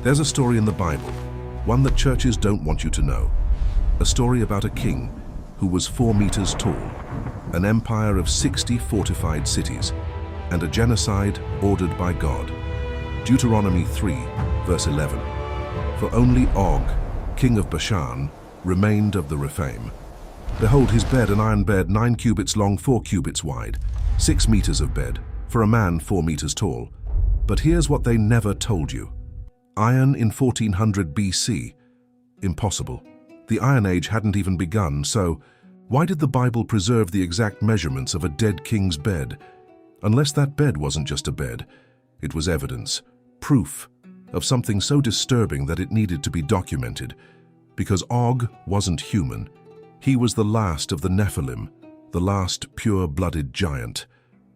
There's a story in the Bible, one that churches don't want you to know. A story about a king who was 4 meters tall, an empire of 60 fortified cities, and a genocide ordered by God. Deuteronomy 3, verse 11. For only Og, king of Bashan, remained of the Rephaim. Behold his bed, an iron bed, 9 cubits long, 4 cubits wide, 6 meters of bed, for a man 4 meters tall. But here's what they never told you. Iron in 1400 BC. Impossible. The Iron Age hadn't even begun, so why did the Bible preserve the exact measurements of a dead king's bed? Unless that bed wasn't just a bed, it was evidence, proof, of something so disturbing that it needed to be documented. Because Og wasn't human. He was the last of the Nephilim, the last pure-blooded giant,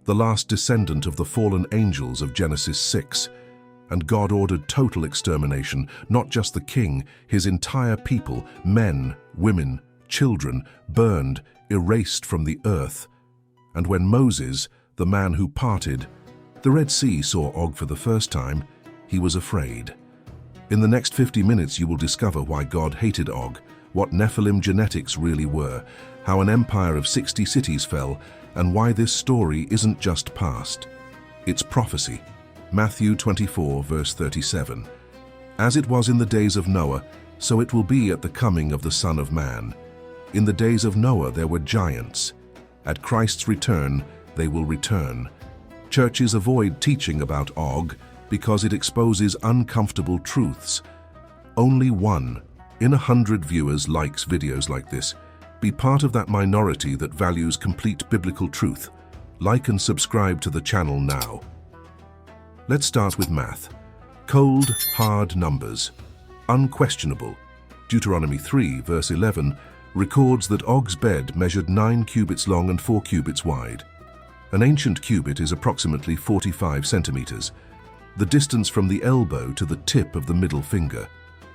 the last descendant of the fallen angels of Genesis 6. And God ordered total extermination, not just the king, his entire people, men, women, children, burned, erased from the earth. And when Moses, the man who parted the Red Sea, saw Og for the first time, he was afraid. In the next 50 minutes you will discover why God hated Og, what Nephilim genetics really were, how an empire of 60 cities fell, and why this story isn't just past. It's prophecy. Matthew 24, verse 37. As it was in the days of Noah, so it will be at the coming of the Son of Man. In the days of Noah there were giants. At Christ's return, they will return. Churches avoid teaching about Og because it exposes uncomfortable truths. Only 1 in 100 viewers likes videos like this. Be part of that minority that values complete biblical truth. Like and subscribe to the channel now. Let's start with math. Cold, hard numbers. Unquestionable. Deuteronomy 3, verse 11, records that Og's bed measured 9 cubits long and 4 cubits wide. An ancient cubit is approximately 45 centimeters, the distance from the elbow to the tip of the middle finger,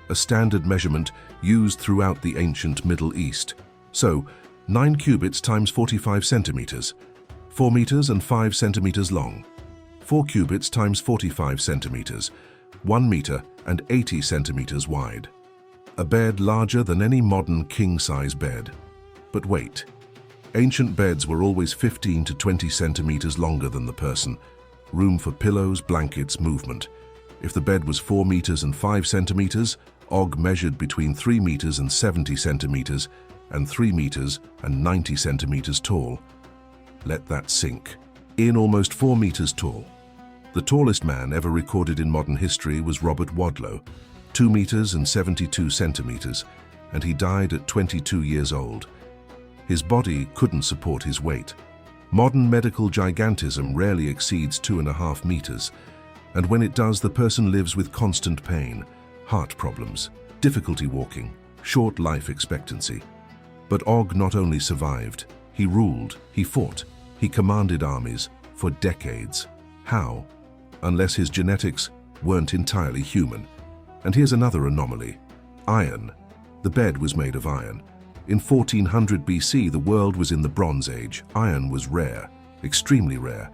a standard measurement used throughout the ancient Middle East. So, 9 cubits times 45 centimeters, 4 meters and 5 centimeters long. 4 cubits times 45 centimeters, 1 meter and 80 centimeters wide. A bed larger than any modern king-size bed. But wait, ancient beds were always 15 to 20 centimeters longer than the person. Room for pillows, blankets, movement. If the bed was 4 meters and 5 centimeters, Og measured between 3 meters and 70 centimeters and 3 meters and 90 centimeters tall. Let that sink. In almost 4 meters tall. The tallest man ever recorded in modern history was Robert Wadlow, 2 meters and 72 centimeters, and he died at 22 years old. His body couldn't support his weight. Modern medical gigantism rarely exceeds 2.5 meters, and when it does, the person lives with constant pain, heart problems, difficulty walking, short life expectancy. But Og not only survived, he ruled, he fought, he commanded armies for decades. How? Unless his genetics weren't entirely human. And here's another anomaly. Iron. The bed was made of iron. In 1400 BC, the world was in the Bronze Age. Iron was rare, extremely rare.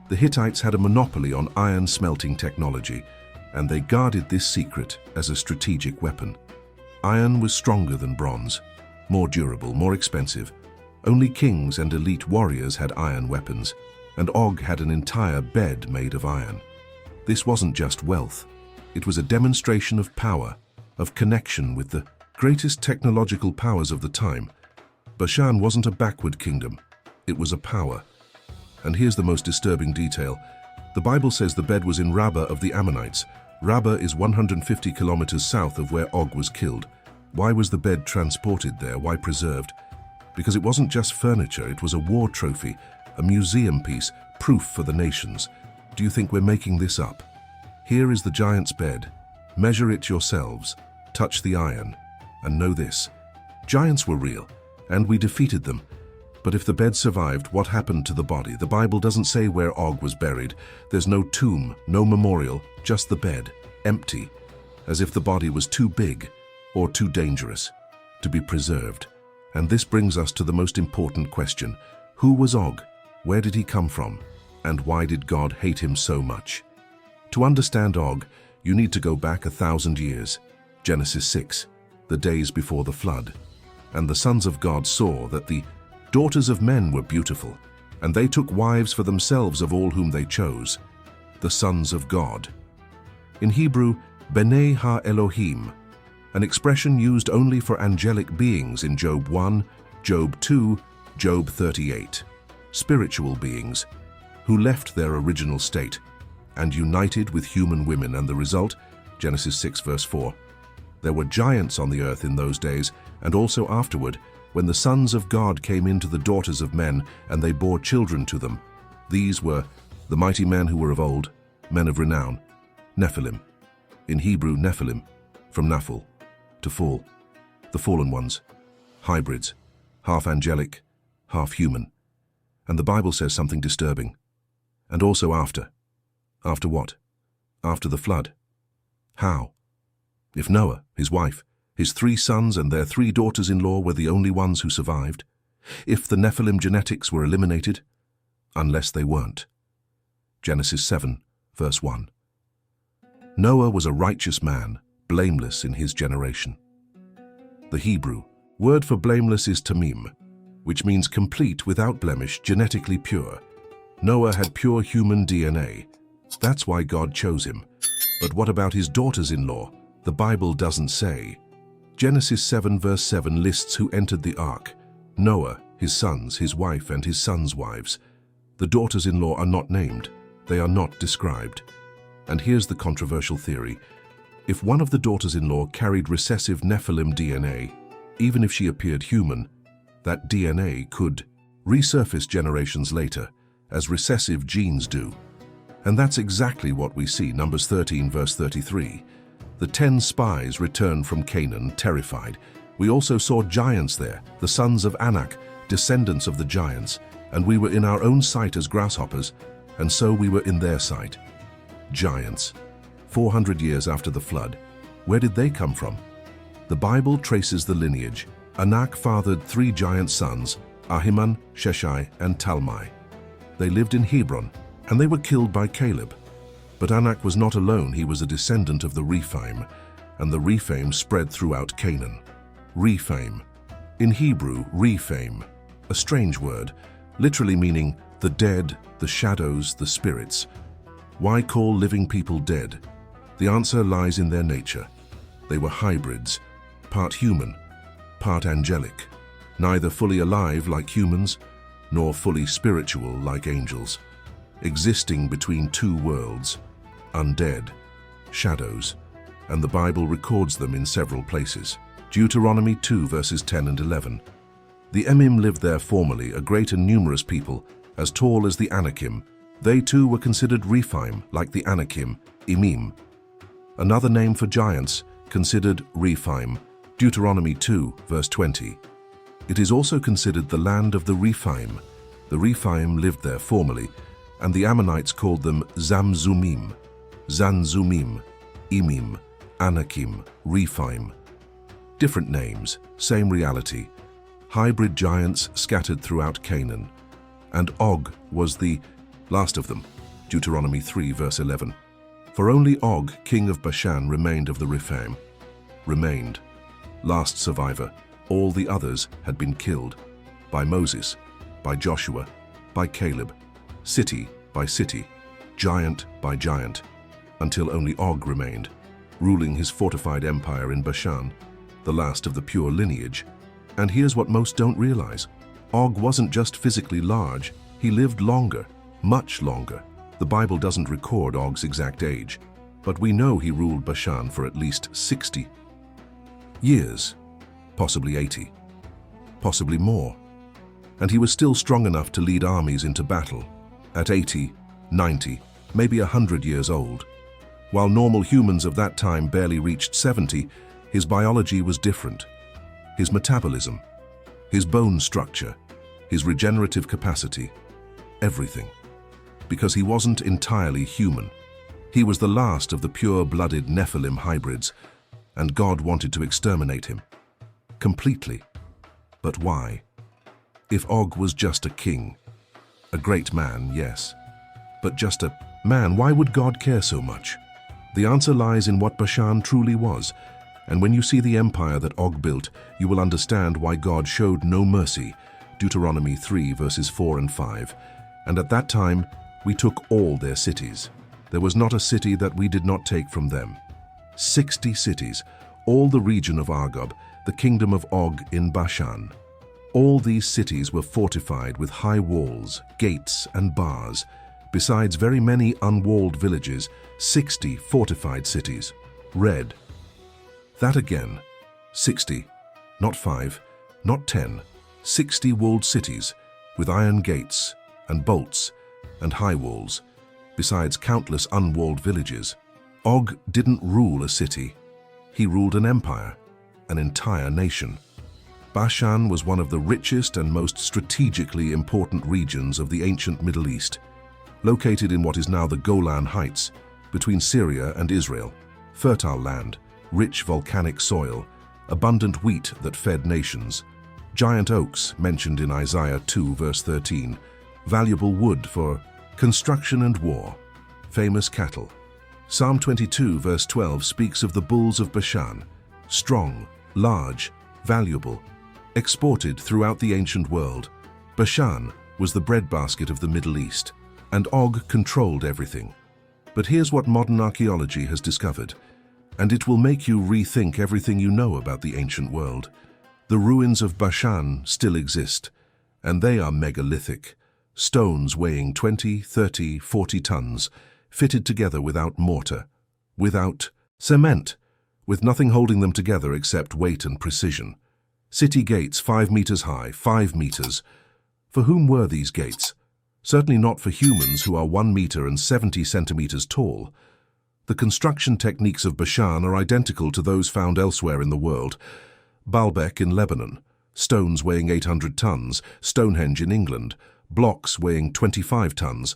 The Hittites had a monopoly on iron smelting technology, and they guarded this secret as a strategic weapon. Iron was stronger than bronze, more durable, more expensive. Only kings and elite warriors had iron weapons, and Og had an entire bed made of iron. This wasn't just wealth. It was a demonstration of power, of connection with the greatest technological powers of the time. Bashan wasn't a backward kingdom. It was a power. And here's the most disturbing detail. The Bible says the bed was in Rabbah of the Ammonites. Rabbah is 150 kilometers south of where Og was killed. Why was the bed transported there? Why preserved? Because it wasn't just furniture, it was a war trophy, a museum piece, proof for the nations. Do you think we're making this up? Here is the giant's bed. Measure it yourselves, touch the iron, and know this. Giants were real, and we defeated them. But if the bed survived, what happened to the body? The Bible doesn't say where Og was buried. There's no tomb, no memorial, just the bed, empty, as if the body was too big or too dangerous to be preserved. And this brings us to the most important question. Who was Og? Where did he come from? And why did God hate him so much? To understand Og, You need to go back 1,000 years. Genesis 6, the days before the flood. And the sons of God saw that the daughters of men were beautiful, and they took wives for themselves of all whom they chose, the sons of God. In Hebrew, B'nai ha-Elohim, an expression used only for angelic beings in Job 1, Job 2, Job 38. Spiritual beings who left their original state and united with human women, and the result, Genesis 6 verse 4. There were giants on the earth in those days, and also afterward, when the sons of God came into the daughters of men, and they bore children to them. These were the mighty men who were of old, men of renown, Nephilim. In Hebrew, Nephilim, from Naphal, to fall, the fallen ones, hybrids, half angelic, half human. And the Bible says something disturbing. And also after. After what? After the flood. How? If Noah, his wife, his 3 sons and their 3 daughters-in-law were the only ones who survived, if the Nephilim genetics were eliminated, unless they weren't. Genesis 7, verse 1. Noah was a righteous man, blameless in his generation. The Hebrew word for blameless is tamim, which means complete, without blemish, genetically pure. Noah had pure human DNA. That's why God chose him. But what about his daughters-in-law? The Bible doesn't say. Genesis 7 verse 7 lists who entered the ark: Noah, his sons, his wife, and his sons' wives. The daughters-in-law are not named. They are not described. And here's the controversial theory. If one of the daughters-in-law carried recessive Nephilim DNA, even if she appeared human, that DNA could resurface generations later, as recessive genes do. And that's exactly what we see. Numbers 13 verse 33. The 10 spies returned from Canaan, terrified. We also saw giants there, the sons of Anak, descendants of the giants, and we were in our own sight as grasshoppers, and so we were in their sight. Giants. 400 years after the flood. Where did they come from? The Bible traces the lineage. Anak fathered 3 giant sons, Ahiman, Sheshai, and Talmai. They lived in Hebron, and they were killed by Caleb. But Anak was not alone. He was a descendant of the Rephaim, and the Rephaim spread throughout Canaan. Rephaim. In Hebrew, Rephaim, a strange word, literally meaning the dead, the shadows, the spirits. Why call living people dead? The answer lies in their nature. They were hybrids, part human, part angelic, neither fully alive like humans, nor fully spiritual like angels, existing between 2 worlds, undead, shadows, and the Bible records them in several places. Deuteronomy 2 verses 10 and 11. The Emim lived there formerly, a great and numerous people, as tall as the Anakim. They too were considered Rephaim, like the Anakim, Emim. Another name for giants, considered Rephaim, Deuteronomy 2 verse 20. It is also considered the land of the Rephaim. The Rephaim lived there formerly, and the Ammonites called them Zamzumim, Zanzumim, Emim, Anakim, Rephaim. Different names, same reality. Hybrid giants scattered throughout Canaan. And Og was the last of them, Deuteronomy 3 verse 11. For only Og, king of Bashan, remained of the Rephaim. Remained. Last survivor. All the others had been killed. By Moses, by Joshua, by Caleb, city by city, giant by giant, until only Og remained, ruling his fortified empire in Bashan, the last of the pure lineage. And here's what most don't realize. Og wasn't just physically large, he lived longer, much longer. The Bible doesn't record Og's exact age, but we know he ruled Bashan for at least 60 years, possibly 80, possibly more. And he was still strong enough to lead armies into battle at 80, 90, maybe 100 years old. While normal humans of that time barely reached 70, his biology was different. His metabolism, his bone structure, his regenerative capacity, everything. Because he wasn't entirely human. He was the last of the pure-blooded Nephilim hybrids, and God wanted to exterminate him. Completely. But why? If Og was just a king, a great man, yes, but just a man, why would God care so much? The answer lies in what Bashan truly was, and when you see the empire that Og built, you will understand why God showed no mercy. Deuteronomy 3 verses 4 and 5. And at that time, we took all their cities. There was not a city that we did not take from them. 60 cities, all the region of Argob, the kingdom of Og in Bashan. All these cities were fortified with high walls, gates, and bars, besides very many unwalled villages, 60 fortified cities. Read. That again, 60, not 5, not 10, 60 walled cities with iron gates and bolts and high walls, besides countless unwalled villages. Og didn't rule a city. He ruled an empire, an entire nation. Bashan was one of the richest and most strategically important regions of the ancient Middle East, located in what is now the Golan Heights, between Syria and Israel. Fertile land, rich volcanic soil, abundant wheat that fed nations, giant oaks mentioned in Isaiah 2 verse 13, valuable wood for construction and war, famous cattle. Psalm 22 verse 12 speaks of the bulls of Bashan, strong, large, valuable, exported throughout the ancient world. Bashan was the breadbasket of the Middle East, and Og controlled everything. But here's what modern archaeology has discovered, and it will make you rethink everything you know about the ancient world. The ruins of Bashan still exist, and they are megalithic, stones weighing 20, 30, 40 tons, fitted together without mortar, without cement, with nothing holding them together except weight and precision. City gates 5 meters high, 5 meters. For whom were these gates? Certainly not for humans who are 1 meter and 70 centimeters tall. The construction techniques of Bashan are identical to those found elsewhere in the world. Baalbek in Lebanon, stones weighing 800 tons, Stonehenge in England, blocks weighing 25 tons,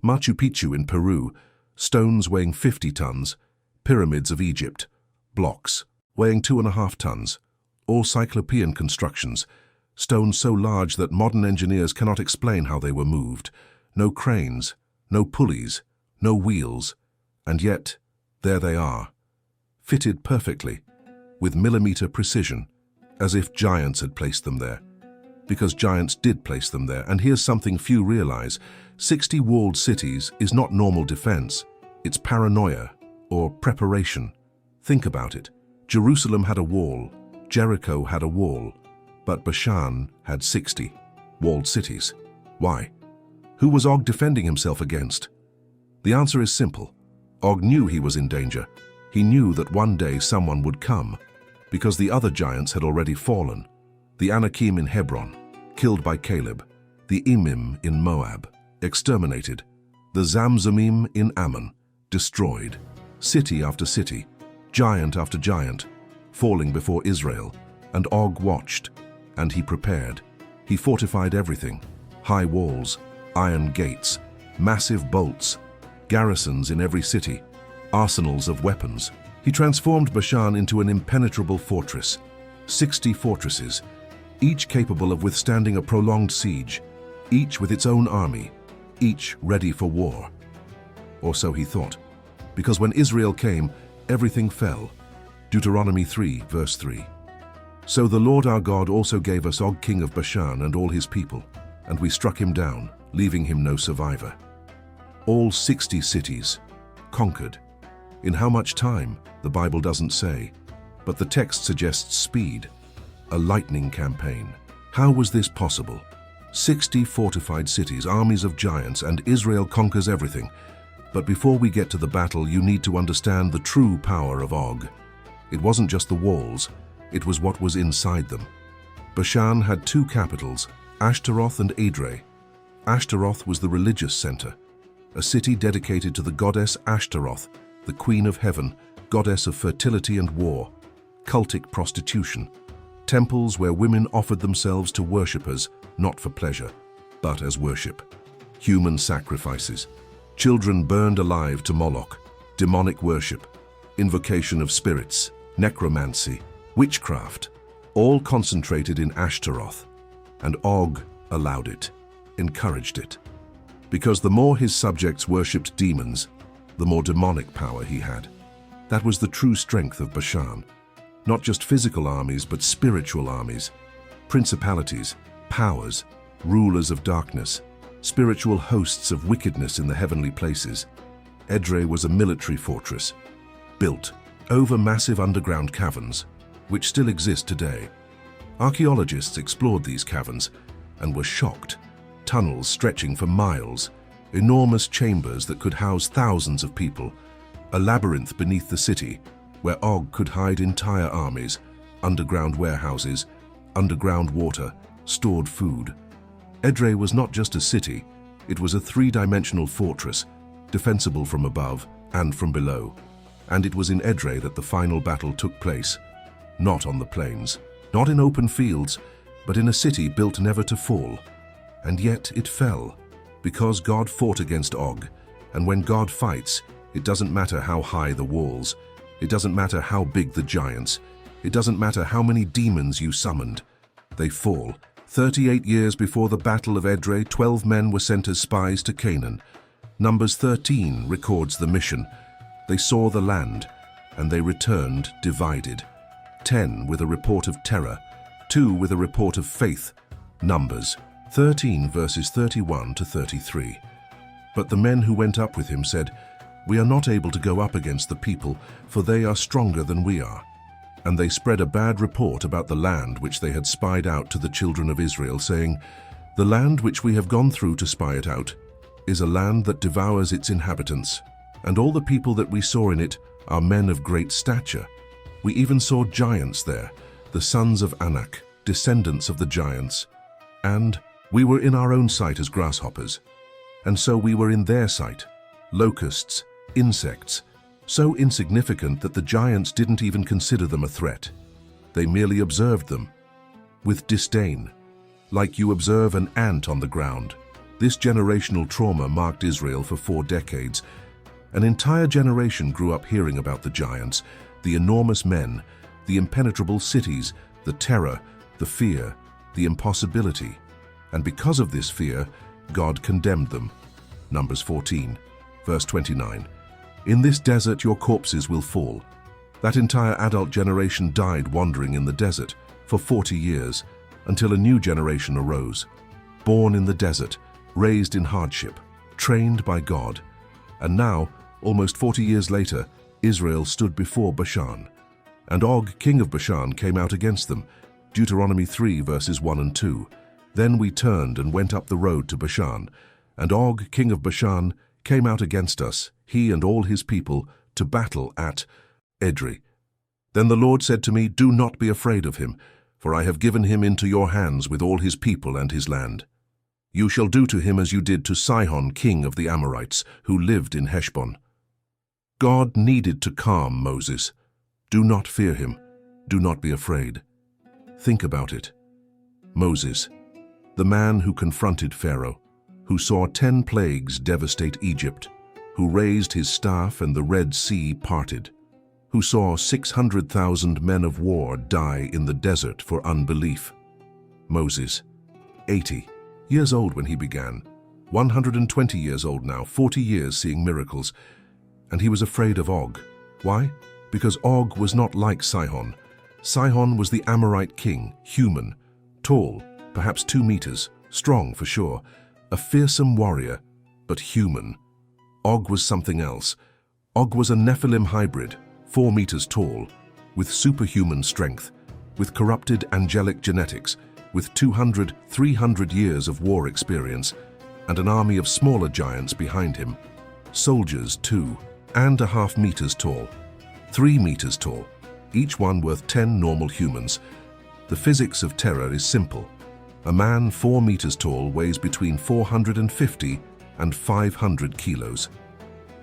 Machu Picchu in Peru, stones weighing 50 tons, pyramids of Egypt, blocks weighing 2.5 tons, all Cyclopean constructions, stones so large that modern engineers cannot explain how they were moved. No cranes, no pulleys, no wheels, and yet there they are, fitted perfectly, with millimeter precision, as if giants had placed them there. Because giants did place them there, and here's something few realize. 60 walled cities is not normal defense, it's paranoia, or preparation. Think about it. Jerusalem had a wall, Jericho had a wall, but Bashan had 60 walled cities. Why? Who was Og defending himself against? The answer is simple. Og knew he was in danger. He knew that one day someone would come, because the other giants had already fallen. The Anakim in Hebron, killed by Caleb. The Emim in Moab, exterminated. The Zamzumim in Ammon, destroyed. City after city, giant after giant, falling before Israel. And Og watched, and he prepared. He fortified everything. High walls, iron gates, massive bolts, garrisons in every city, arsenals of weapons. He transformed Bashan into an impenetrable fortress. 60 fortresses, each capable of withstanding a prolonged siege, each with its own army, each ready for war. Or so he thought, because when Israel came, everything fell. Deuteronomy 3, verse 3. So the Lord our God also gave us Og king of Bashan and all his people, and we struck him down, leaving him no survivor. All 60 cities, conquered. In how much time, the Bible doesn't say, but the text suggests speed, a lightning campaign. How was this possible? 60 fortified cities, armies of giants, and Israel conquers everything. But before we get to the battle, you need to understand the true power of Og. It wasn't just the walls, it was what was inside them. Bashan had 2 capitals, Ashtaroth and Edrei. Ashtaroth was the religious center, a city dedicated to the goddess Ashtaroth, the queen of heaven, goddess of fertility and war, cultic prostitution, temples where women offered themselves to worshippers, not for pleasure, but as worship. Human sacrifices, children burned alive to Moloch, demonic worship, invocation of spirits, necromancy, witchcraft, all concentrated in Ashtaroth, and Og allowed it, encouraged it. Because the more his subjects worshipped demons, the more demonic power he had. That was the true strength of Bashan. Not just physical armies, but spiritual armies. Principalities, powers, rulers of darkness, spiritual hosts of wickedness in the heavenly places. Edrei was a military fortress, built over massive underground caverns, which still exist today. Archaeologists explored these caverns and were shocked. Tunnels stretching for miles, enormous chambers that could house thousands of people, a labyrinth beneath the city where Og could hide entire armies, underground warehouses, underground water, stored food. Edrei was not just a city, it was a three-dimensional fortress, defensible from above and from below. And it was in Edrei that the final battle took place, not on the plains, not in open fields, but in a city built never to fall. And yet it fell, because God fought against Og, and when God fights, it doesn't matter how high the walls, it doesn't matter how big the giants, it doesn't matter how many demons you summoned. They fall. 38 years before the Battle of Edrei, 12 men were sent as spies to Canaan. Numbers 13 records the mission. They saw the land, and they returned divided. 10 with a report of terror, 2 with a report of faith. Numbers 13 verses 31 to 33. But the men who went up with him said, "We are not able to go up against the people, for they are stronger than we are." And they spread a bad report about the land which they had spied out to the children of Israel, saying, "The land which we have gone through to spy it out is a land that devours its inhabitants, and all the people that we saw in it are men of great stature. We even saw giants there, the sons of Anak, descendants of the giants. And we were in our own sight as grasshoppers, and so we were in their sight, locusts, insects, so insignificant that the giants didn't even consider them a threat. They merely observed them with disdain, like you observe an ant on the ground." This generational trauma marked Israel for 4 decades. An entire generation grew up hearing about the giants, the enormous men, the impenetrable cities, the terror, the fear, the impossibility. And because of this fear, God condemned them. Numbers 14, verse 29. "In this desert your corpses will fall." That entire adult generation died wandering in the desert for 40 years, until a new generation arose, born in the desert, raised in hardship, trained by God. And now, almost 40 years later, Israel stood before Bashan. And Og, king of Bashan, came out against them. Deuteronomy 3 verses 1 and 2. "Then we turned and went up the road to Bashan. And Og, king of Bashan, came out against us, he and all his people, to battle at Edrei. Then the Lord said to me, 'Do not be afraid of him, for I have given him into your hands with all his people and his land. You shall do to him as you did to Sihon, king of the Amorites, who lived in Heshbon.'" God needed to calm Moses. Do not fear him. Do not be afraid. Think about it. Moses, the man who confronted Pharaoh, who saw 10 plagues devastate Egypt, who raised his staff and the Red Sea parted, who saw 600,000 men of war die in the desert for unbelief. Moses, 80 years old when he began, 120 years old now, 40 years seeing miracles, and he was afraid of Og. Why? Because Og was not like Sihon. Sihon was the Amorite king, human, tall, perhaps 2 meters, strong for sure, a fearsome warrior, but human. Og was something else. Og was a Nephilim hybrid, 4 meters tall, with superhuman strength, with corrupted angelic genetics, with 200, 300 years of war experience, and an army of smaller giants behind him. Soldiers, 2.5 meters tall, 3 meters tall, each one worth 10 normal humans. The physics of terror is simple. A man 4 meters tall weighs between 450 and 500 kilos.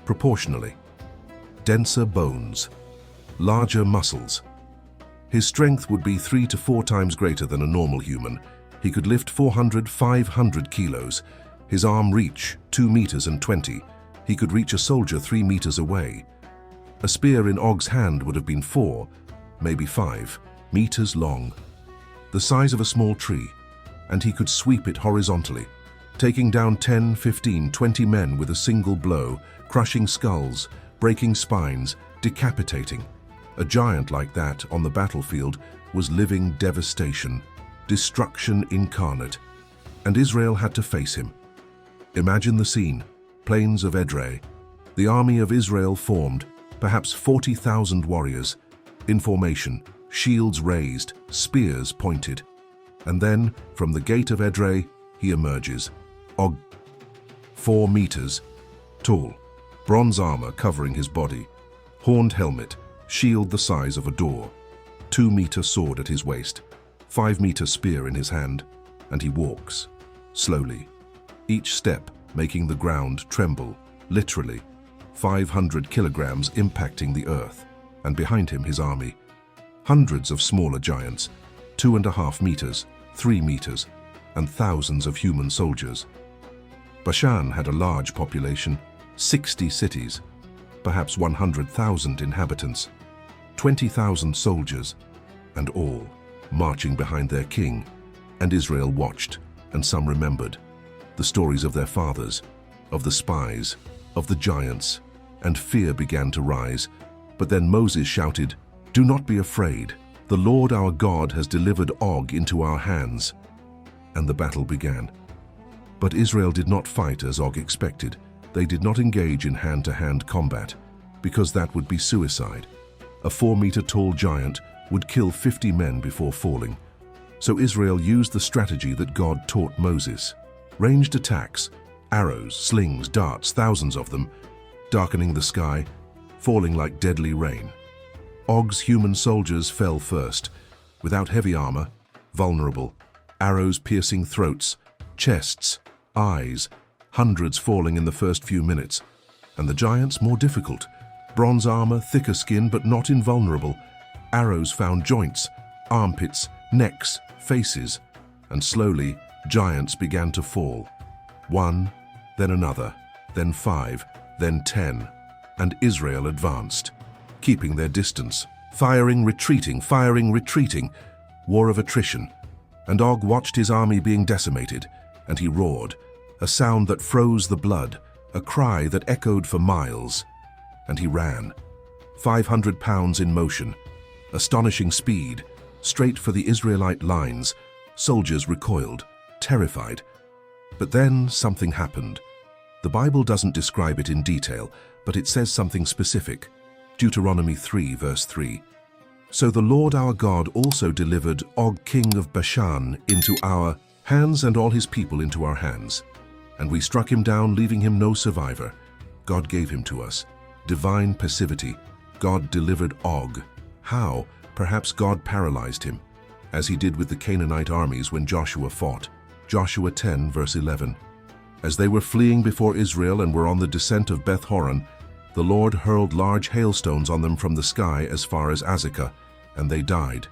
Proportionally. Denser bones. Larger muscles. His strength would be 3 to 4 times greater than a normal human. He could lift 400, 500 kilos. His arm reach, 2 meters and 20. He could reach a soldier 3 meters away. A spear in Og's hand would have been 4, maybe 5, meters long. The size of a small tree. And he could sweep it horizontally, taking down 10, 15, 20 men with a single blow, crushing skulls, breaking spines, decapitating. A giant like that on the battlefield was living devastation, destruction incarnate, and Israel had to face him. Imagine the scene, plains of Edrei. The army of Israel formed, perhaps 40,000 warriors, in formation, shields raised, spears pointed. And then, from the gate of Edrei, he emerges. Og, 4 meters tall, bronze armor covering his body, horned helmet, shield the size of a door, 2-meter sword at his waist, 5-meter spear in his hand, and he walks, slowly, each step making the ground tremble, literally, 500 kilograms impacting the earth, and behind him his army, hundreds of smaller giants, 2.5 meters, 3 meters, and thousands of human soldiers. Bashan had a large population, 60 cities, perhaps 100,000 inhabitants, 20,000 soldiers, and all marching behind their king. And Israel watched, and some remembered the stories of their fathers, of the spies, of the giants, and fear began to rise. But then Moses shouted, "Do not be afraid. The Lord our God has delivered Og into our hands." And the battle began. But Israel did not fight as Og expected. They did not engage in hand-to-hand combat, because that would be suicide. A 4-meter-tall giant would kill 50 men before falling. So Israel used the strategy that God taught Moses. Ranged attacks, arrows, slings, darts, thousands of them, darkening the sky, falling like deadly rain. Og's human soldiers fell first, without heavy armor, vulnerable, arrows piercing throats, chests, eyes, hundreds falling in the first few minutes. And the giants more difficult, bronze armor, thicker skin but not invulnerable, arrows found joints, armpits, necks, faces, and slowly giants began to fall. 1, then another, then 5, then 10, and Israel advanced, keeping their distance, firing, retreating, war of attrition. And Og watched his army being decimated, and he roared, a sound that froze the blood, a cry that echoed for miles. And he ran, 500 pounds in motion, astonishing speed, straight for the Israelite lines. Soldiers recoiled, terrified. But then something happened. The Bible doesn't describe it in detail, but it says something specific. Deuteronomy 3, verse 3. "So the Lord our God also delivered Og, king of Bashan, into our hands and all his people into our hands. And we struck him down, leaving him no survivor. God gave him to us. Divine passivity. God delivered Og. How? Perhaps God paralyzed him, as he did with the Canaanite armies when Joshua fought. Joshua 10, verse 11. As they were fleeing before Israel and were on the descent of Beth Horon, the Lord hurled large hailstones on them from the sky as far as Azekah, and they died.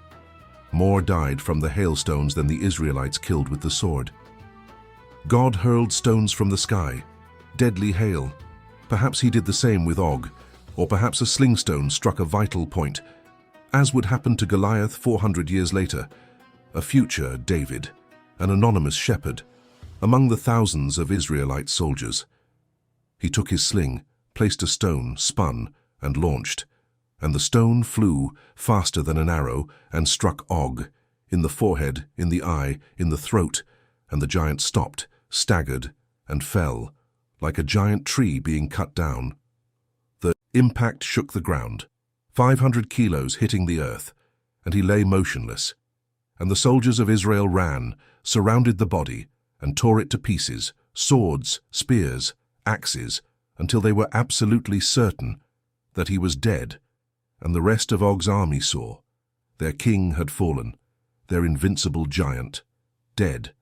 More died from the hailstones than the Israelites killed with the sword. God hurled stones from the sky, deadly hail. Perhaps he did the same with Og, or perhaps a slingstone struck a vital point, as would happen to Goliath 400 years later, a future David, an anonymous shepherd, among the thousands of Israelite soldiers. He took his sling, placed a stone, spun, and launched, and the stone flew faster than an arrow and struck Og, in the forehead, in the eye, in the throat, and the giant stopped, staggered, and fell, like a giant tree being cut down. The impact shook the ground, 500 kilos hitting the earth, and he lay motionless. And the soldiers of Israel ran, surrounded the body, and tore it to pieces, swords, spears, axes, until they were absolutely certain that he was dead. And the rest of Og's army saw. Their king had fallen, their invincible giant, dead.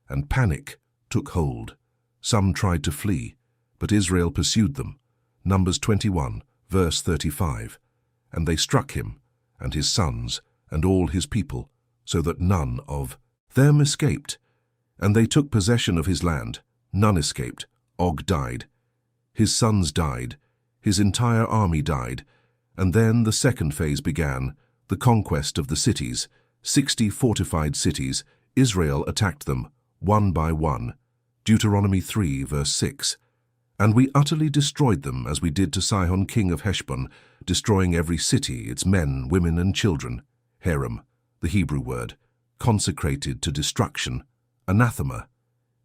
And panic took hold. Some tried to flee, but Israel pursued them. Numbers 21, verse 35. And they struck him, and his sons, and all his people, so that none of them escaped. And they took possession of his land. None escaped. Og died. His sons died. His entire army died. And then the second phase began, the conquest of the cities. 60 fortified cities. Israel attacked them, one by one. Deuteronomy 3, verse 6. And we utterly destroyed them, as we did to Sihon, king of Heshbon, destroying every city, its men, women, and children. Herem, the Hebrew word, consecrated to destruction, anathema,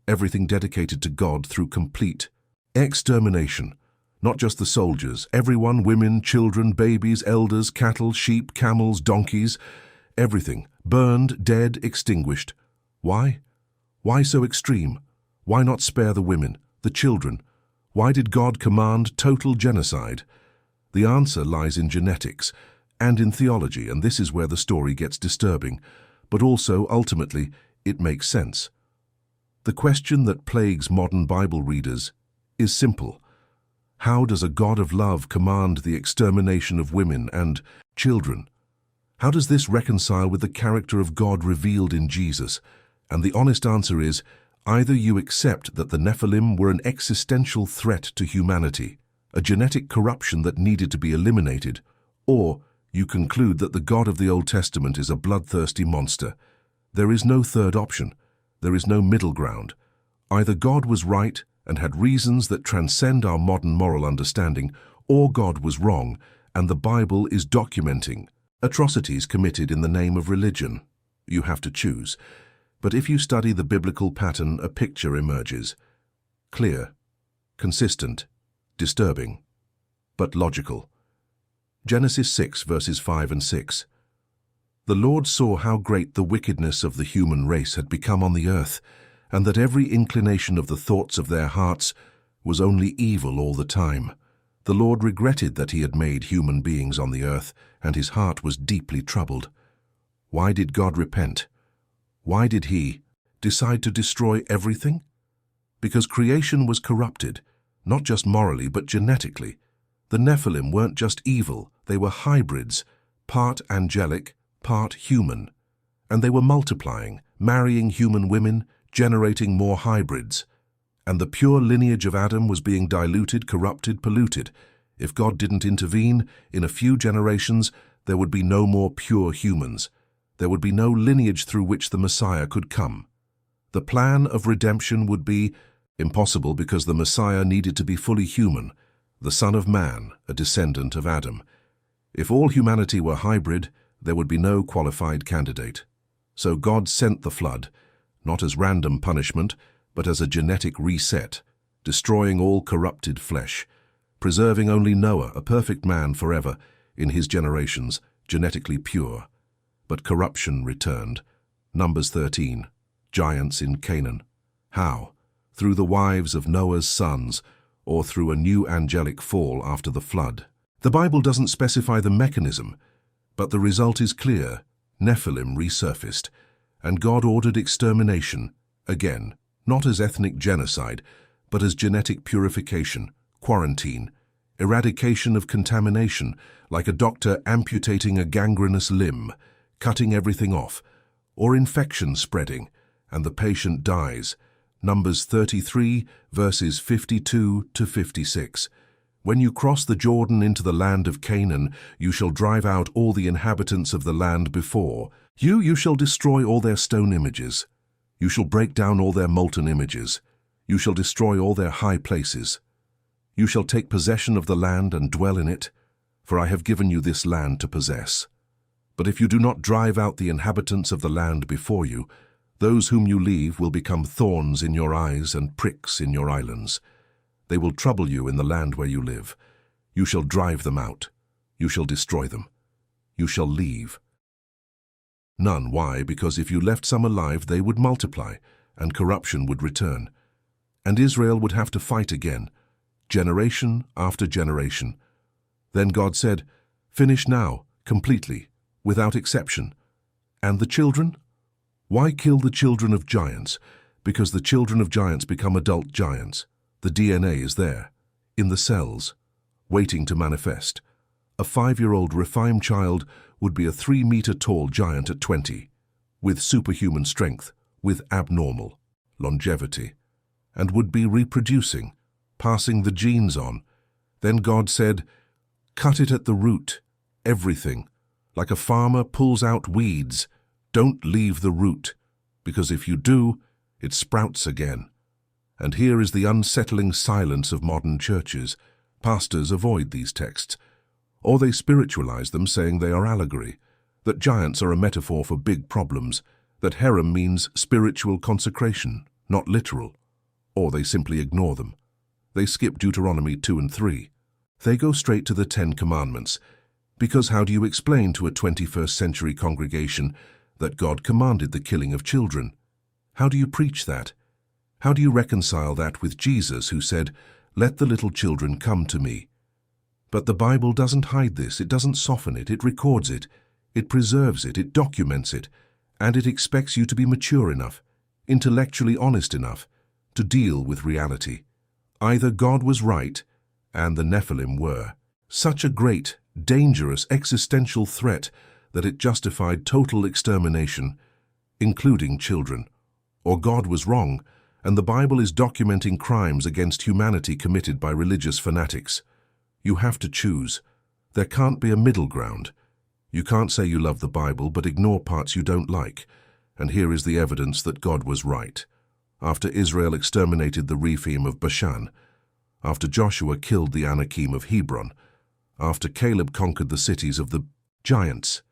everything dedicated to God through complete extermination. Not just the soldiers, everyone, women, children, babies, elders, cattle, sheep, camels, donkeys, everything, burned, dead, extinguished. Why? Why so extreme? Why not spare the women, the children? Why did God command total genocide? The answer lies in genetics and in theology, and this is where the story gets disturbing, but also, ultimately, it makes sense. The question that plagues modern Bible readers is simple. How does a God of love command the extermination of women and children? How does this reconcile with the character of God revealed in Jesus? And the honest answer is, either you accept that the Nephilim were an existential threat to humanity, a genetic corruption that needed to be eliminated, or you conclude that the God of the Old Testament is a bloodthirsty monster. There is no third option. There is no middle ground. Either God was right and had reasons that transcend our modern moral understanding, or God was wrong, and the Bible is documenting atrocities committed in the name of religion. You have to choose. But if you study the biblical pattern, a picture emerges. Clear, consistent, disturbing, but logical. Genesis 6, verses 5 and 6. The Lord saw how great the wickedness of the human race had become on the earth, and that every inclination of the thoughts of their hearts was only evil all the time. The Lord regretted that he had made human beings on the earth, and his heart was deeply troubled. Why did God repent? Why did he decide to destroy everything? Because creation was corrupted, not just morally but genetically. The Nephilim weren't just evil, they were hybrids, part angelic, part human. And they were multiplying, marrying human women, generating more hybrids. And the pure lineage of Adam was being diluted, corrupted, polluted. If God didn't intervene, in a few generations, there would be no more pure humans. There would be no lineage through which the Messiah could come. The plan of redemption would be impossible because the Messiah needed to be fully human, the Son of Man, a descendant of Adam. If all humanity were hybrid, there would be no qualified candidate. So God sent the flood, not as random punishment, but as a genetic reset, destroying all corrupted flesh, preserving only Noah, a perfect man forever, in his generations, genetically pure. But corruption returned. Numbers 13, giants in Canaan. How? Through the wives of Noah's sons, or through a new angelic fall after the flood. The Bible doesn't specify the mechanism, but the result is clear. Nephilim resurfaced, and God ordered extermination, again, not as ethnic genocide, but as genetic purification, quarantine, eradication of contamination, like a doctor amputating a gangrenous limb, cutting everything off, or infection spreading, and the patient dies. Numbers 33, verses 52 to 56. When you cross the Jordan into the land of Canaan, you shall drive out all the inhabitants of the land before you. You shall destroy all their stone images. You shall break down all their molten images. You shall destroy all their high places. You shall take possession of the land and dwell in it, for I have given you this land to possess. But if you do not drive out the inhabitants of the land before you, those whom you leave will become thorns in your eyes and pricks in your islands. They will trouble you in the land where you live. You shall drive them out. You shall destroy them. You shall leave none. Why? Because if you left some alive, they would multiply, and corruption would return. And Israel would have to fight again, generation after generation. Then God said, "Finish now, completely, without exception." And the children? Why kill the children of giants? Because the children of giants become adult giants. The DNA is there, in the cells, waiting to manifest. A 5-year-old Rephaim child would be a 3-meter-tall giant at 20, with superhuman strength, with abnormal longevity, and would be reproducing, passing the genes on. Then God said, "Cut it at the root, everything. Like a farmer pulls out weeds, don't leave the root, because if you do, it sprouts again." And here is the unsettling silence of modern churches. Pastors avoid these texts, or they spiritualize them, saying they are allegory, that giants are a metaphor for big problems, that herem means spiritual consecration, not literal, or they simply ignore them. They skip Deuteronomy 2 and 3. They go straight to the 10 Commandments, because how do you explain to a 21st century congregation that God commanded the killing of children? How do you preach that? How do you reconcile that with Jesus, who said, "Let the little children come to me"? But the Bible doesn't hide this, it doesn't soften it, it records it, it preserves it, it documents it, and it expects you to be mature enough, intellectually honest enough, to deal with reality. Either God was right, and the Nephilim were such a great, dangerous, existential threat that it justified total extermination, including children, or God was wrong, and the Bible is documenting crimes against humanity committed by religious fanatics. You have to choose. There can't be a middle ground. You can't say you love the Bible but ignore parts you don't like. And here is the evidence that God was right. After Israel exterminated the Rephaim of Bashan, after Joshua killed the Anakim of Hebron, after Caleb conquered the cities of the giants,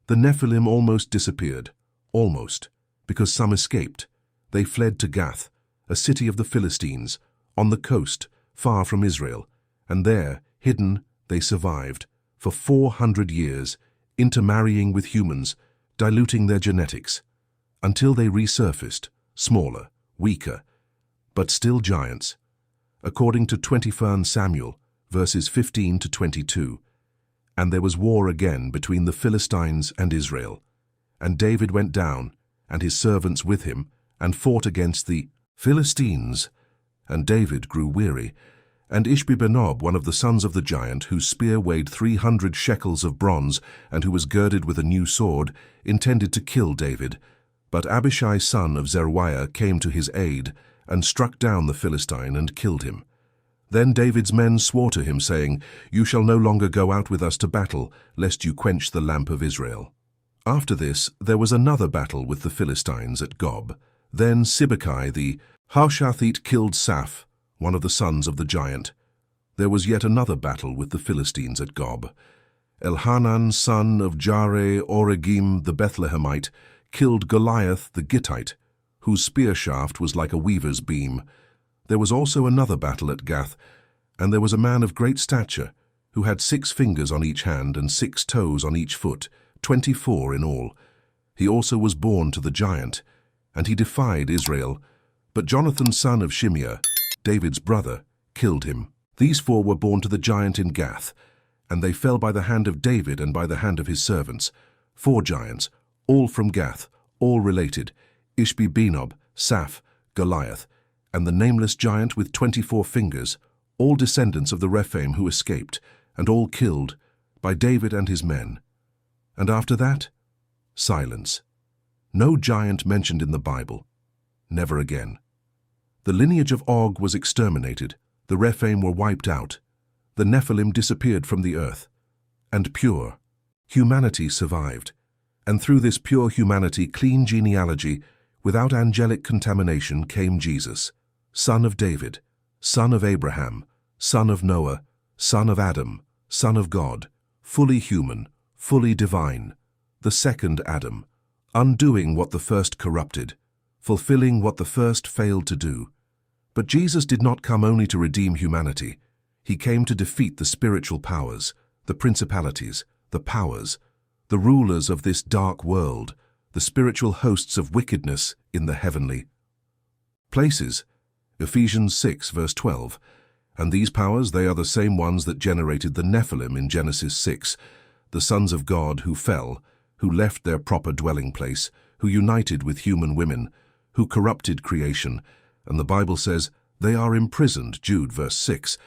the Nephilim almost disappeared. Almost. Because some escaped. They fled to Gath, a city of the Philistines, on the coast, far from Israel, and there, hidden, they survived, for 400 years, intermarrying with humans, diluting their genetics, until they resurfaced, smaller, weaker, but still giants. According to 21 Samuel, verses 15 to 22, "And there was war again between the Philistines and Israel. And David went down, and his servants with him, and fought against the Philistines. And David grew weary. And Ishbi-benob, one of the sons of the giant, whose spear weighed 300 shekels of bronze, and who was girded with a new sword, intended to kill David. But Abishai son of Zeruiah came to his aid, and struck down the Philistine and killed him. Then David's men swore to him, saying, 'You shall no longer go out with us to battle, lest you quench the lamp of Israel.' After this, there was another battle with the Philistines at Gob. Then Sibbecai the Haushathite killed Saph, one of the sons of the giant. There was yet another battle with the Philistines at Gob. Elhanan, son of Jare-Oregim the Bethlehemite, killed Goliath the Gittite, whose spear shaft was like a weaver's beam. There was also another battle at Gath, and there was a man of great stature, who had 6 fingers on each hand and 6 toes on each foot, 24 in all. He also was born to the giant, and he defied Israel. But Jonathan son of Shimeah, David's brother, killed him. These 4 were born to the giant in Gath, and they fell by the hand of David and by the hand of his servants. 4 giants, all from Gath, all related, Ishbi-benob, Saph, Goliath, and the nameless giant with 24 fingers, all descendants of the Rephaim who escaped, and all killed by David and his men. And after that, silence. No giant mentioned in the Bible. Never again. The lineage of Og was exterminated, the Rephaim were wiped out, the Nephilim disappeared from the earth, and pure humanity survived. And through this pure humanity, clean genealogy, without angelic contamination, came Jesus, son of David, son of Abraham, son of Noah, son of Adam, son of God, fully human, fully divine, the second Adam, undoing what the first corrupted, fulfilling what the first failed to do. But Jesus did not come only to redeem humanity. He came to defeat the spiritual powers, the principalities, the powers, the rulers of this dark world, the spiritual hosts of wickedness in the heavenly places. Ephesians 6, verse 12. And these powers, they are the same ones that generated the Nephilim in Genesis 6, the sons of God who fell, who left their proper dwelling place, who united with human women, who corrupted creation. And the Bible says, they are imprisoned, Jude, verse 6.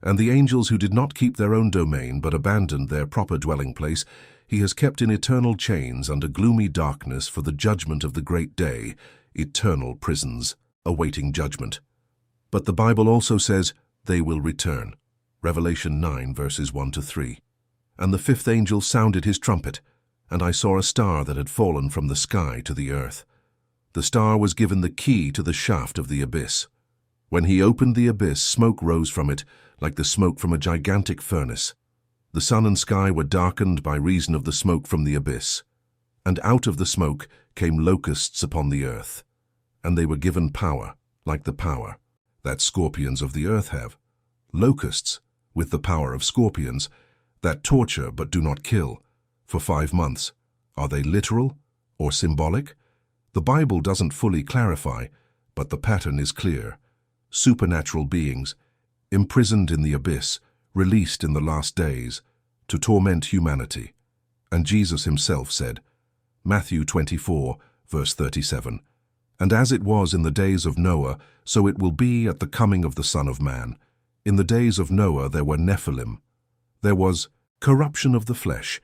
And the angels who did not keep their own domain, but abandoned their proper dwelling place, he has kept in eternal chains under gloomy darkness for the judgment of the great day, eternal prisons, awaiting judgment. But the Bible also says, they will return. Revelation 9, verses 1 to 3. And the 5th angel sounded his trumpet, and I saw a star that had fallen from the sky to the earth. The star was given the key to the shaft of the abyss. When he opened the abyss, smoke rose from it, like the smoke from a gigantic furnace. The sun and sky were darkened by reason of the smoke from the abyss. And out of the smoke came locusts upon the earth. And they were given power, like the power that scorpions of the earth have. Locusts, with the power of scorpions, that torture but do not kill, for 5 months. Are they literal or symbolic? The Bible doesn't fully clarify, but the pattern is clear. Supernatural beings, imprisoned in the abyss, released in the last days, to torment humanity. And Jesus himself said, Matthew 24, verse 37, "And as it was in the days of Noah, so it will be at the coming of the Son of Man. In the days of Noah there were Nephilim. There was corruption of the flesh.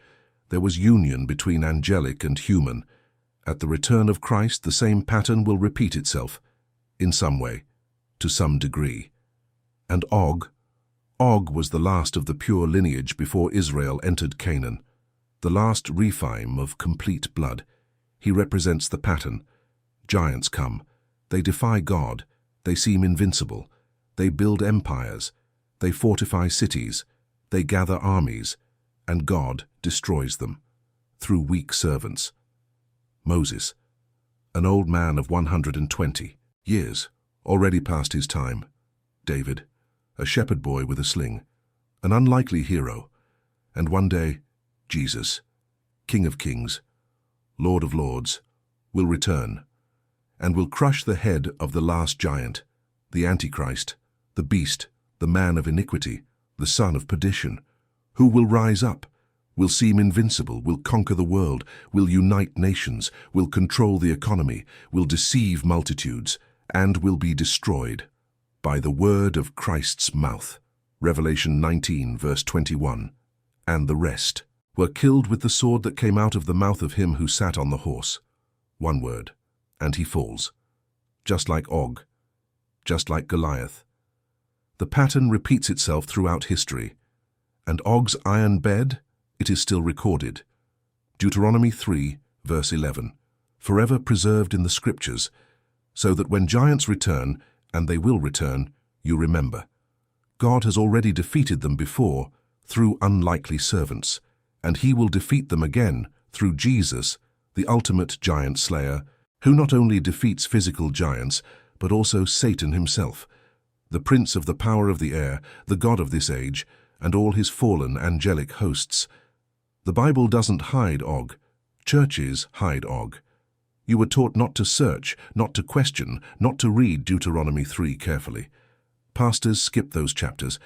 There was union between angelic and human. At the return of Christ, the same pattern will repeat itself, in some way, to some degree." And Og was the last of the pure lineage before Israel entered Canaan, the last Rephaim of complete blood. He represents the pattern. Giants come. They defy God. They seem invincible. They build empires. They fortify cities. They gather armies. And God destroys them through weak servants. Moses, an old man of 120 years, already past his time. David, a shepherd boy with a sling, an unlikely hero. And one day, Jesus, King of Kings, Lord of Lords, will return and will crush the head of the last giant, the Antichrist, the beast, the man of iniquity, the son of perdition, who will rise up, will seem invincible, will conquer the world, will unite nations, will control the economy, will deceive multitudes, and will be destroyed by the word of Christ's mouth. Revelation 19, verse 21. And the rest were killed with the sword that came out of the mouth of him who sat on the horse. One word, and he falls, just like Og, just like Goliath. The pattern repeats itself throughout history, and Og's iron bed, it is still recorded. Deuteronomy 3, verse 11, forever preserved in the scriptures, so that when giants return, and they will return, you remember. God has already defeated them before through unlikely servants, and he will defeat them again through Jesus, the ultimate giant slayer, who not only defeats physical giants, but also Satan himself, the prince of the power of the air, the god of this age, and all his fallen angelic hosts. The Bible doesn't hide Og. Churches hide Og. You were taught not to search, not to question, not to read Deuteronomy 3 carefully. Pastors skip those chapters.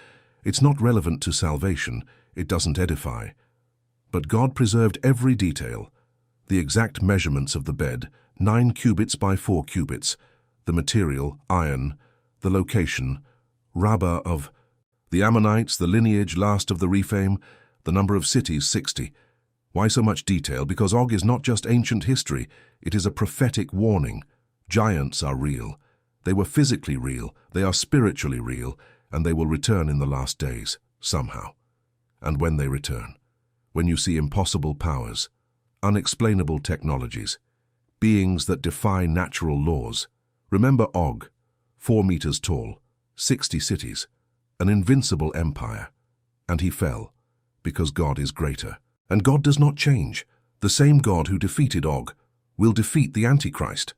It's not relevant to salvation. It doesn't edify. But God preserved every detail. The exact measurements of the bed, 9 cubits by 4 cubits, the material, iron, the location, Rabbah of the Ammonites, the lineage last of the Rephaim, the number of cities, 60. Why so much detail? Because Og is not just ancient history, it is a prophetic warning. Giants are real. They were physically real, they are spiritually real, and they will return in the last days, somehow. And when they return, when you see impossible powers, unexplainable technologies, beings that defy natural laws, remember Og, 4 meters tall, 60 cities, an invincible empire, and he fell, because God is greater. And God does not change. The same God who defeated Og will defeat the Antichrist.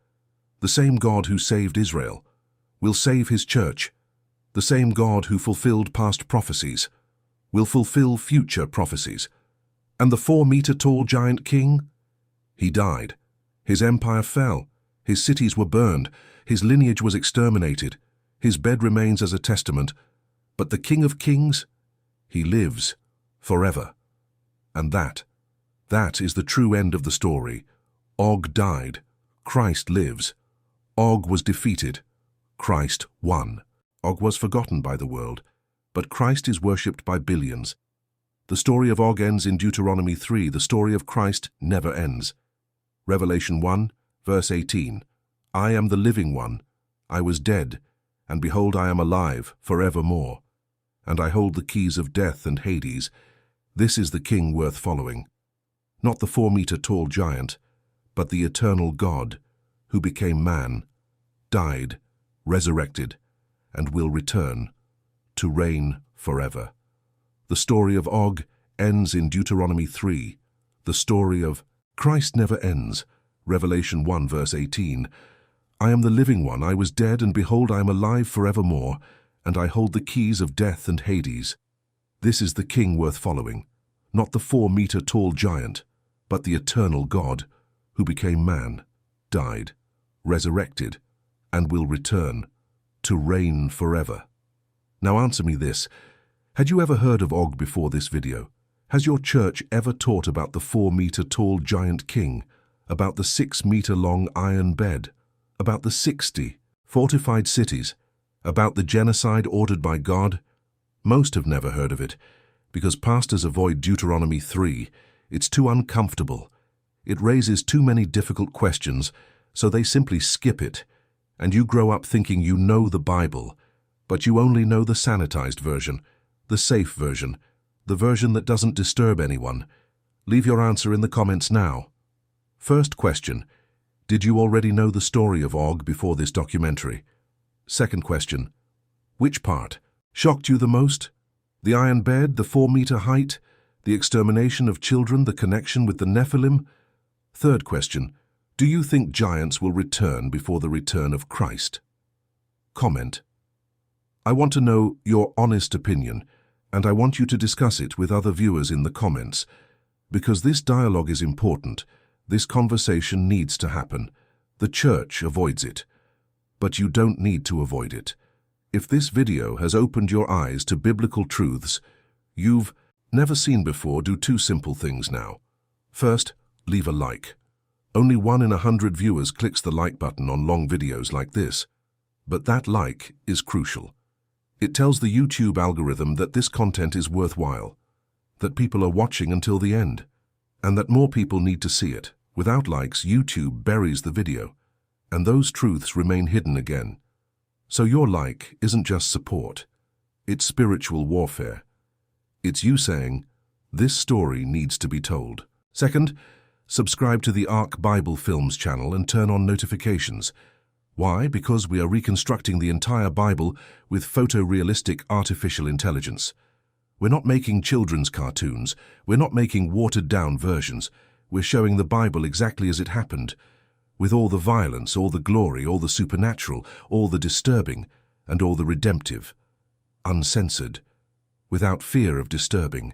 The same God who saved Israel will save his church. The same God who fulfilled past prophecies will fulfill future prophecies. And the 4-meter-tall giant king? He died. His empire fell. His cities were burned. His lineage was exterminated. His bed remains as a testament. But the King of Kings? He lives forever. And that is the true end of the story. Og died. Christ lives. Og was defeated. Christ won. Og was forgotten by the world, but Christ is worshipped by billions. The story of Og ends in Deuteronomy 3. The story of Christ never ends. Revelation 1, verse 18. I am the living one. I was dead, and behold, I am alive forevermore. And I hold the keys of death and Hades. This is the king worth following. Not the 4-meter-tall giant, but the eternal God, who became man, died, resurrected, and will return to reign forever. The story of Og ends in Deuteronomy 3. The story of Christ never ends. Revelation 1 verse 18. I am the living one. I was dead, and behold, I am alive forevermore, and I hold the keys of death and Hades. This is the king worth following, not the 4-meter tall giant, but the eternal God, who became man, died, resurrected, and will return to reign forever. Now answer me this. Had you ever heard of Og before this video? Has your church ever taught about the 4-meter tall giant king, about the 6-meter long iron bed, about the 60 fortified cities, about the genocide ordered by God? Most have never heard of it, because pastors avoid Deuteronomy 3. It's too uncomfortable. It raises too many difficult questions, so they simply skip it, and you grow up thinking you know the Bible, but you only know the sanitized version, the safe version, the version that doesn't disturb anyone. Leave your answer in the comments now. First question: did you already know the story of Og before this documentary? Second question: which part shocked you the most? The iron bed, the 4-meter height, the extermination of children, the connection with the Nephilim? Third question: do you think giants will return before the return of Christ? Comment. I want to know your honest opinion, and I want you to discuss it with other viewers in the comments. Because this dialogue is important, this conversation needs to happen. The church avoids it, but you don't need to avoid it. If this video has opened your eyes to biblical truths you've never seen before, do 2 simple things now. First, leave a like. Only 1 in 100 viewers clicks the like button on long videos like this, but that like is crucial. It tells the YouTube algorithm that this content is worthwhile, that people are watching until the end, and that more people need to see it. Without likes, YouTube buries the video, and those truths remain hidden again. So your like isn't just support, it's spiritual warfare. It's you saying, this story needs to be told. Second, subscribe to the Ark Bible Films channel and turn on notifications. Why? Because we are reconstructing the entire Bible with photorealistic artificial intelligence. We're not making children's cartoons, we're not making watered-down versions. We're showing the Bible exactly as it happened, with all the violence, all the glory, all the supernatural, all the disturbing, and all the redemptive, uncensored, without fear of disturbing,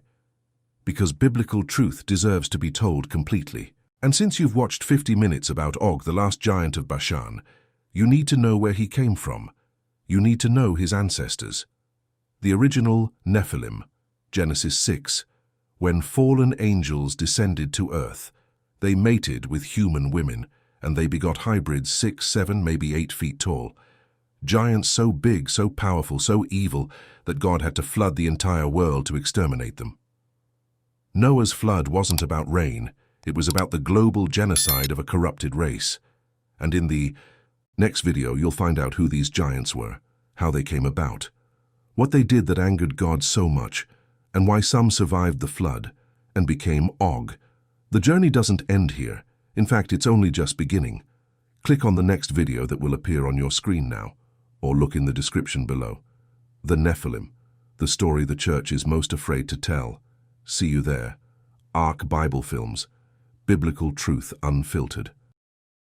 because biblical truth deserves to be told completely. And since you've watched 50 minutes about Og, the last giant of Bashan, you need to know where he came from. You need to know his ancestors. The original Nephilim, Genesis 6, when fallen angels descended to earth, they mated with human women, and they begot hybrids 6, 7, maybe 8 feet tall. Giants so big, so powerful, so evil that God had to flood the entire world to exterminate them. Noah's flood wasn't about rain, it was about the global genocide of a corrupted race. And in the next video, you'll find out who these giants were, how they came about, what they did that angered God so much, and why some survived the flood and became Og. The journey doesn't end here. In fact, it's only just beginning. Click on the next video that will appear on your screen now, or look in the description below. The Nephilim, the story the church is most afraid to tell. See you there. Ark Bible Films, biblical truth unfiltered.